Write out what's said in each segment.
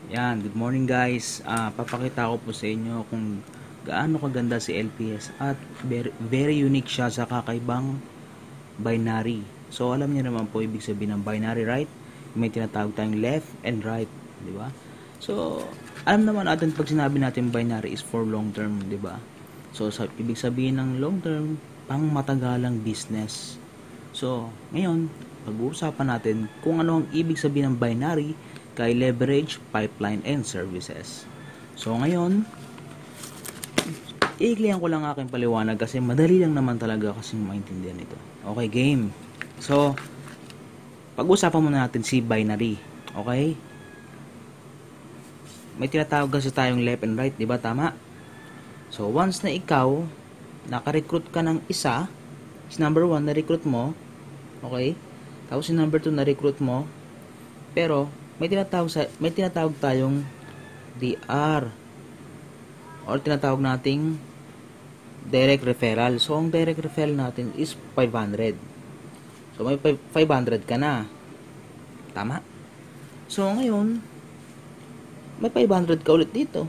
Yan, good morning guys. Papakita ko po sa inyo kung gaano kaganda si LPS at very unique siya sa kakaibang binary. So alam niyo naman po ibig sabihin ng binary, right? May tinatawag tayong left and right, di ba? So alam naman natin pag sinabi natin binary is for long term, di ba? So ibig sabihin ng long term, pang matagalang business. So ngayon, pag-uusapan natin kung ano ang ibig sabihin ng binary kay leverage, pipeline, and services. So ngayon, iiklihan ko lang aking paliwanag kasi madali lang naman talaga kasing maintindihan ito. Okay, game. So, pag-usapan muna natin si binary. Okay? May tinatawag kasi tayong left and right, di ba? Tama? So, once na ikaw, naka-recruit ka ng isa, si number 1 na-recruit mo, okay? Tapos si number 2 na-recruit mo, pero may tinatawag tayong DR or tinatawag nating direct referral. So ang direct referral natin is 500. So may 500 ka na. Tama? So ngayon may 500 ka ulit dito.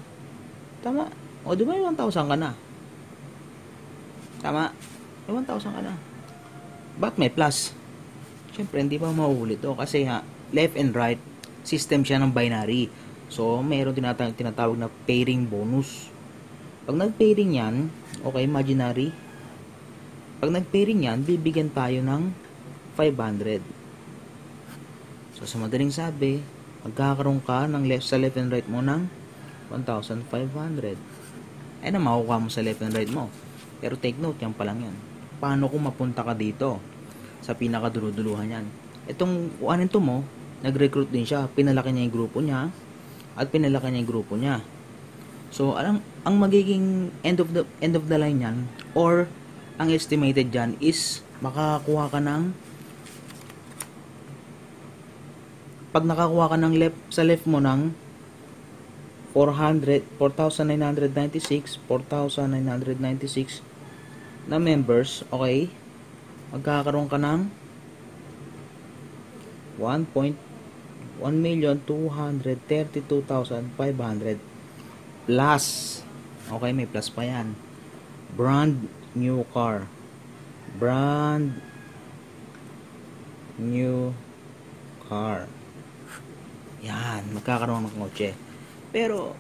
Tama? O di ba may 1,000 ka na? Tama? May 1,000 ka na. Ba't may plus? Siyempre hindi pa mauulit to kasi left and right system siya ng binary. So, mayroon tinatawag na pairing bonus. Pag nag-pairing yan, okay, imaginary. Pag nag-pairing yan, bibigyan tayo ng 500. So, sa madaling sabi, magkakaroon ka ng sa left and right mo ng 1,500. Ay na makukuha mo sa left and right mo. Pero take note, yan pa lang yan. Paano kung mapunta ka dito? Sa pinakaduluduluhan yan. Itong kuhanin to mo, nag-recruit din siya, pinalaki niya yung grupo niya at pinalaki niya yung grupo niya. So, ang magiging end of the line niyan or ang estimated diyan is makakakuha ka ng pag nakakuha ka ng sa left mo ng 4,996 na members, okay? Magkakaroon ka ng 1,232,500 plus. Okay, may plus pa yan. Brand new car. Brand new car. Yan, magkakaroon ng kotse. Pero,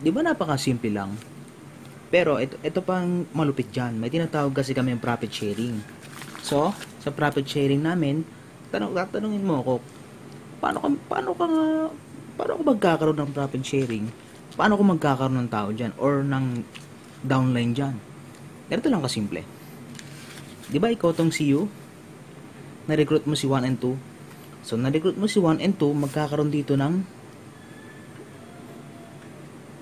di ba napakasimple lang? Pero, ito pang malupit dyan. May tinatawag kasi kami yung profit sharing. So, sa profit sharing namin, tatanungin mo ako, paano ka magkakaroon ng profit sharing? Paano ko magkakaroon ng tao dyan or ng downline dyan? Ganito lang kasimple. Di ba ikaw tong si U? Na-recruit mo si 1 and 2. So, na-recruit mo si 1 and 2, magkakaroon dito ng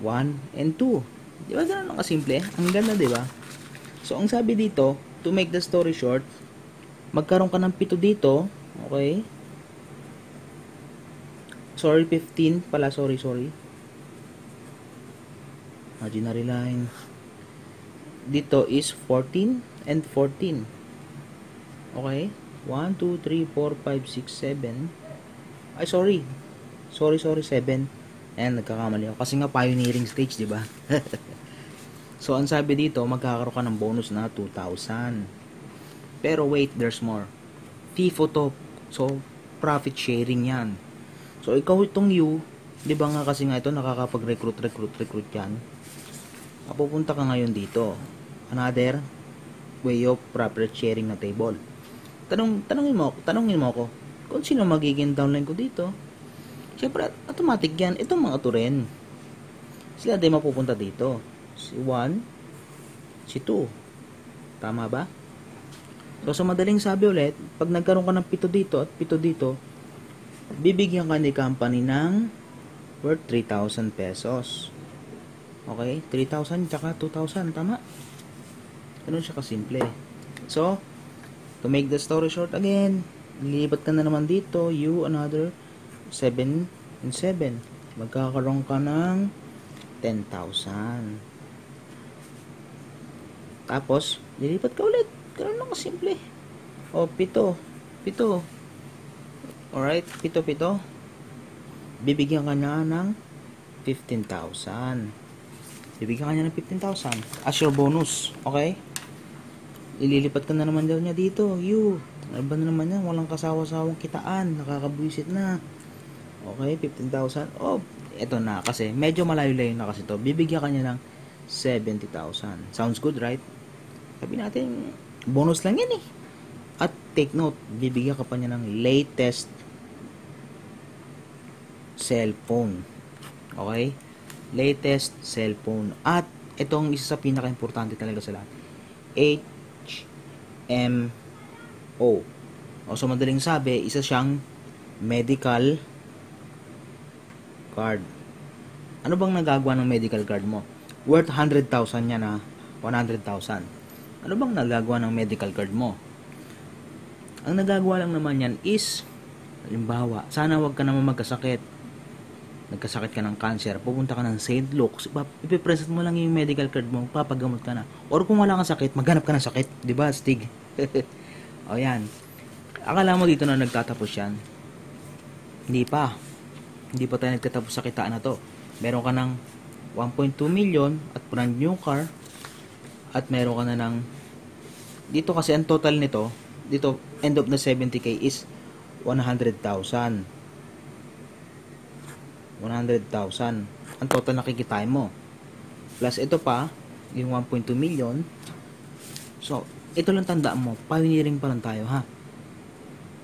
1 and 2. Di ba ganun lang kasimple? Ang ganda, di ba? So, ang sabi dito, to make the story short, magkaroon ka ng 7 dito. Okay. Sorry, 15 pala. Sorry. Imaginary line. Dito is 14 and 14. Okay. 1, 2, 3, 4, 5, 6, 7. Ay, sorry. Sorry, 7. Ayan, nagkakamali ako. Kasi nga pioneering stage, di ba? So, ang sabi dito, magkakaroon ka ng bonus na 2,000. Pero wait, there's more. FIFO to. So, profit sharing yan. So, ikaw itong you, di ba nga kasi nga ito, nakakapag-recruit yan. Pupunta ka ngayon dito. Another way of profit sharing na table. Tanungin mo ako, kung sino magiging downline ko dito. Siyempre, automatic yan. Itong mga to rin. Sila din mapupunta dito. Si 1, si 2. Tama ba? So, sa madaling sabi ulit, pag nagkaroon ka ng 7 dito at 7 dito, bibigyan ka ni company ng worth 3,000 pesos. Okay? 3,000 tsaka 2,000. Tama? Ganun siya kasimple. So, to make the story short again, lilipat ka na naman dito, you another 7 and 7. Magkakaroon ka ng 10,000. Tapos, lilipat ka ulit. Ganun lang kasimple. O, 7. Alright, 7. bibigyan ka niya ng 15,000. Bibigyan ka niya ng 15,000 as your bonus. Okay? Ililipat ka na naman daw niya dito. Ano ba na naman yan? Walang kasawa-sawang kitaan. Nakakabuisit na. Okay, 15,000. Oh, eto na. Kasi medyo malayo-layo na kasi to. Bibigyan ka niya ng 70,000. Sounds good, right? Sabi natin, bonus lang yan eh. At take note, bibigyan ka pa niya ng latest cellphone. Okay? Latest cellphone. At itong isa sa pinaka-importante talaga sa lahat. HMO. O so madaling sabi, isa siyang medical card. Ano bang nagagawa ng medical card mo? Worth 100,000 yan na 100,000. Ano bang nagagawa ng medical card mo? Ang nagagawa lang naman yan is, halimbawa, sana wag ka naman magkasakit. Nagkasakit ka ng cancer, pupunta ka ng St. Luke's, ipipresent mo lang yung medical card mo, papagamot ka na. Or kung wala kang sakit, maghanap ka ng sakit. Diba, Stig? O yan. Akala mo dito na nagtatapos yan? Hindi pa. Hindi pa tayo nagtatapos sa kitaan na to. Meron ka ng 1.2 million at brand new car. At meron ka na ng, dito kasi ang total nito, dito, end of the 70k is 100,000. 100,000 ang total nakikitain mo. Plus ito pa, yung 1.2 million. So, ito lang tandaan mo, pioneering pa lang tayo ha.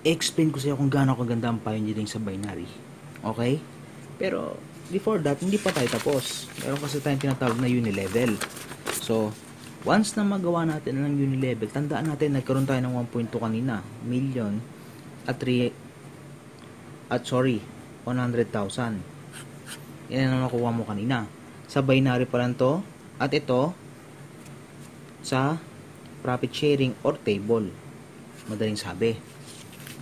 I-explain ko sa iyo kung gaano kaganda ang pioneering sa binary. Okay? Pero, before that, hindi pa tayo tapos. Meron kasi tayong tinatawag na unilevel. So, once na magawa natin ng unilevel, tandaan natin, nagkaroon tayo ng 1.2 kanina, million, at 100,000. Yan ang nakuha mo kanina. Sa binary pa lang to. At ito, sa profit sharing or table. Madaling sabi.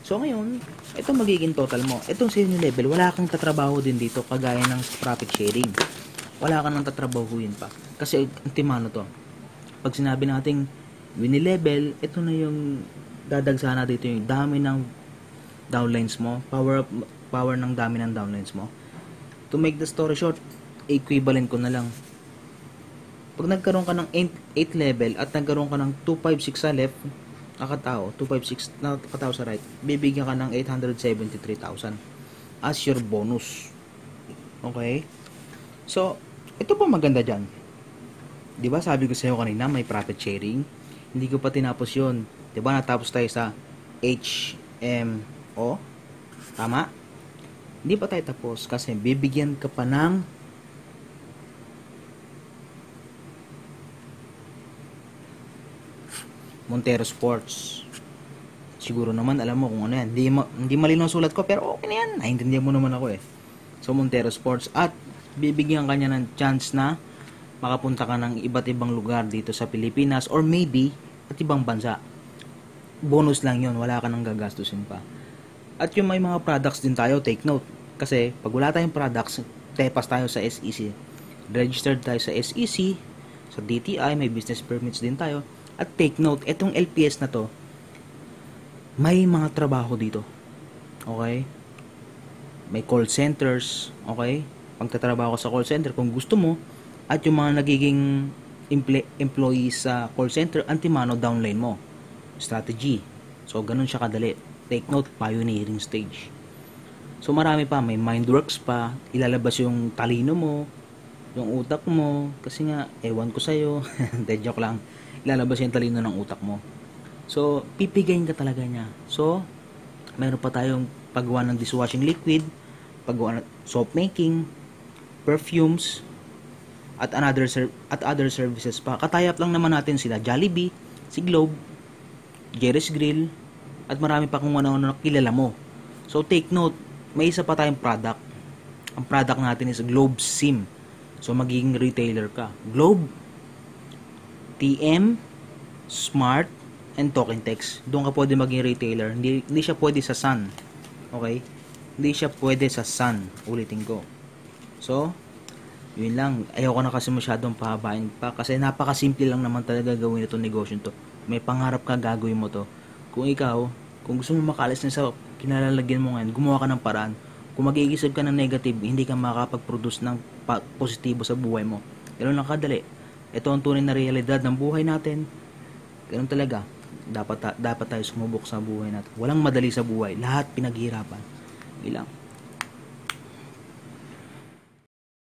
So ngayon, ito magiging total mo. Itong sa unilevel, wala kang tatrabaho din dito kagaya ng profit sharing. Wala kang nang tatrabahuin pa. Kasi antimano to. Pag sinabi nating unilevel, ito na yung dadagsana dito yung dami ng downlines mo. Power ng dami ng downlines mo. To make the story short, equivalent ko na lang. Pag nagkaroon ka ng 8 level at nagkaroon ka ng 256 sa left, nakatao, 256 nakatao sa right, bibigyan ka ng 873,000 as your bonus. Okay? So, ito pa maganda dyan. Diba sabi ko sa iyo kanina, may profit sharing. Hindi ko pa tinapos yun. Diba natapos tayo sa HMO? Tama? Hindi pa tayo tapos kasi bibigyan ka pa ng Montero Sports. Siguro naman alam mo kung ano yan. Hindi malinaw sulat ko pero okay na yan. Naintindihan mo naman ako eh. So Montero Sports at bibigyan ka niya ng chance na makapunta ka ng iba't ibang lugar dito sa Pilipinas or maybe at ibang bansa. Bonus lang yon, wala ka nang gagastusin pa. At yung may mga products din tayo, take note. Kasi pag wala tayong products, tepas tayo sa SEC. Registered tayo sa SEC, sa DTI, may business permits din tayo. At take note, itong LPS na to, may mga trabaho dito. Okay? May call centers, okay? Pagtatrabaho ka sa call center, kung gusto mo, at yung mga nagiging employees sa call center, antimano downline mo. Strategy. So, ganun siya kadali. Take note, pioneering stage. So, marami pa. May Mindworks pa. Ilalabas yung talino mo, yung utak mo. Kasi nga, ewan ko sa'yo. Dead joke lang. Ilalabas yung talino ng utak mo. So, pipigayin ka talaga niya. So, mayroon pa tayong paggawa ng dishwashing liquid, paggawa ng soap making, perfumes, at other services pa. Katayap lang naman natin sila Jollibee, si Globe, Jerry's Grill, at marami pa kung ano-ano kilala mo. So take note, may isa pa tayong product. Ang product natin is Globe SIM. So magiging retailer ka. Globe, TM, Smart, and Token Text. Doon ka pwede maging retailer. Hindi siya pwede sa Sun. Okay? Hindi siya pwede sa Sun. Ulitin ko. So, yun lang. Ayoko na kasi masyadong pahabain pa. Kasi napakasimple lang naman talaga gawin itong negosyo to. May pangarap ka, gagawin mo to. Kung ikaw, kung gusto mo makalis na sa kinalalagyan mo ngayon, gumawa ka ng paraan. Kung mag-iisip ka ng negative, hindi ka makakapag-produce ng positibo sa buhay mo. Ganun lang kadali. Ito ang tunay na realidad ng buhay natin. Ganun talaga. Dapat tayo sumubok sa buhay natin. Walang madali sa buhay. Lahat pinaghirapan. Ilang.